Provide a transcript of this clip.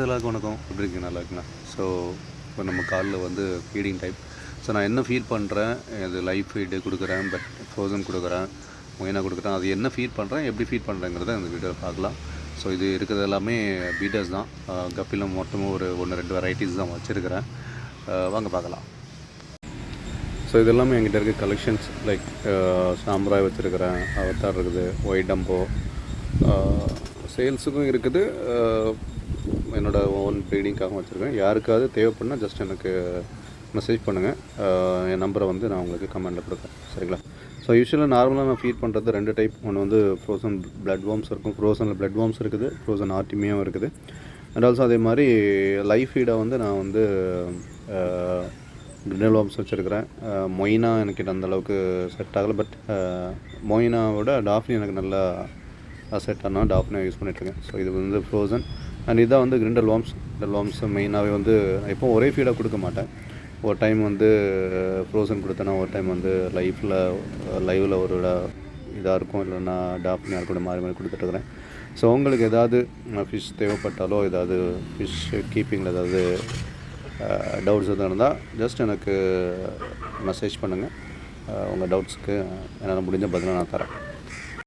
எல்லாருக்கும் வணக்கம். எப்படி இருக்கீங்க? நல்லா இருக்குங்களா? ஸோ இப்போ நம்ம காலில் வந்து ஃபீடிங் டைப். ஸோ நான் என்ன ஃபீட் பண்ணுறேன், இது லைவ் ஃபீடு கொடுக்குறேன், பட் ஃப்ரோசன் கொடுக்குறேன், மொயினா கொடுக்குறேன், அது என்ன ஃபீட் பண்ணுறேன், எப்படி ஃபீட் பண்ணுறேங்கிறத இந்த வீடியோவில் பார்க்கலாம். ஸோ இது இருக்கிறது எல்லாமே பீட்டர்ஸ் தான். கப்பிலும் மொத்தமும் ஒரு 1-2 வெரைட்டிஸ் தான் வச்சுருக்கிறேன். வாங்க பார்க்கலாம். ஸோ இது எல்லாமே என்கிட்ட இருக்க கலெக்ஷன்ஸ். லைக் சாம்ராய் வச்சுருக்கிறேன், அவத்தார் இருக்குது, ஒயிட் டம்போ சேல்ஸுக்கும் இருக்குது, என்னோடய ஓன் ப்ரீடிங்காக வச்சுருக்கேன். யாருக்காவது தேவைப்படுனா ஜஸ்ட் எனக்கு மெசேஜ் பண்ணுங்கள். என் நம்பரை வந்து நான் உங்களுக்கு கமெண்டில் கொடுப்பேன். சரிங்களா? ஸோ யூஸ்வலாக நார்மலாக நான் ஃபீட் பண்ணுறது 2 டைப். ஒன்று வந்து ஃப்ரோசன் பிளட் வார்ம்ஸ் இருக்கும், ஃப்ரோசனில் பிளட் வார்ம்ஸ் இருக்குது, ஃப்ரோசன் ஆர்டிமியாவும் இருக்குது. அண்ட் ஆல்சோ அதே மாதிரி லைவ் ஃபீடை வந்து நான் வந்து கிரிண்டல் வார்ம்ஸ் வச்சுருக்கிறேன். மொயினா எனக்கு அந்தளவுக்கு செட் ஆகலை, பட் மொயினாவோட டாஃப்னி எனக்கு நல்லா செட் ஆனால் டாஃப்னியாக யூஸ் பண்ணிகிட்ருக்கேன். ஸோ இது வந்து ஃப்ரோசன். அண்ட் இதான் வந்து கிரிண்டல் வார்ம்ஸ் மெயினாகவே வந்து நான் எப்போவும் ஒரே ஃபீடாக கொடுக்க மாட்டேன். ஒரு டைம் வந்து ஃப்ரோசன் கொடுத்தேன்னா ஒரு டைம் வந்து லைவில் ஒரு இதாக இருக்கும், இல்லைன்னா டாஃப்னியாக இருக்கும், மாறி மாறி கொடுத்துட்ருக்குறேன். ஸோ உங்களுக்கு ஏதாவது ஃபிஷ் தேவைப்பட்டாலோ, ஏதாவது ஃபிஷ் கீப்பிங்கில் ஏதாவது டவுட்ஸ் எதுவும் இருந்தால் ஜஸ்ட் எனக்கு மெசேஜ் பண்ணுங்கள். உங்கள் டவுட்ஸ்க்கு என்னால் முடிஞ்ச பதிலாக நான் தரேன்.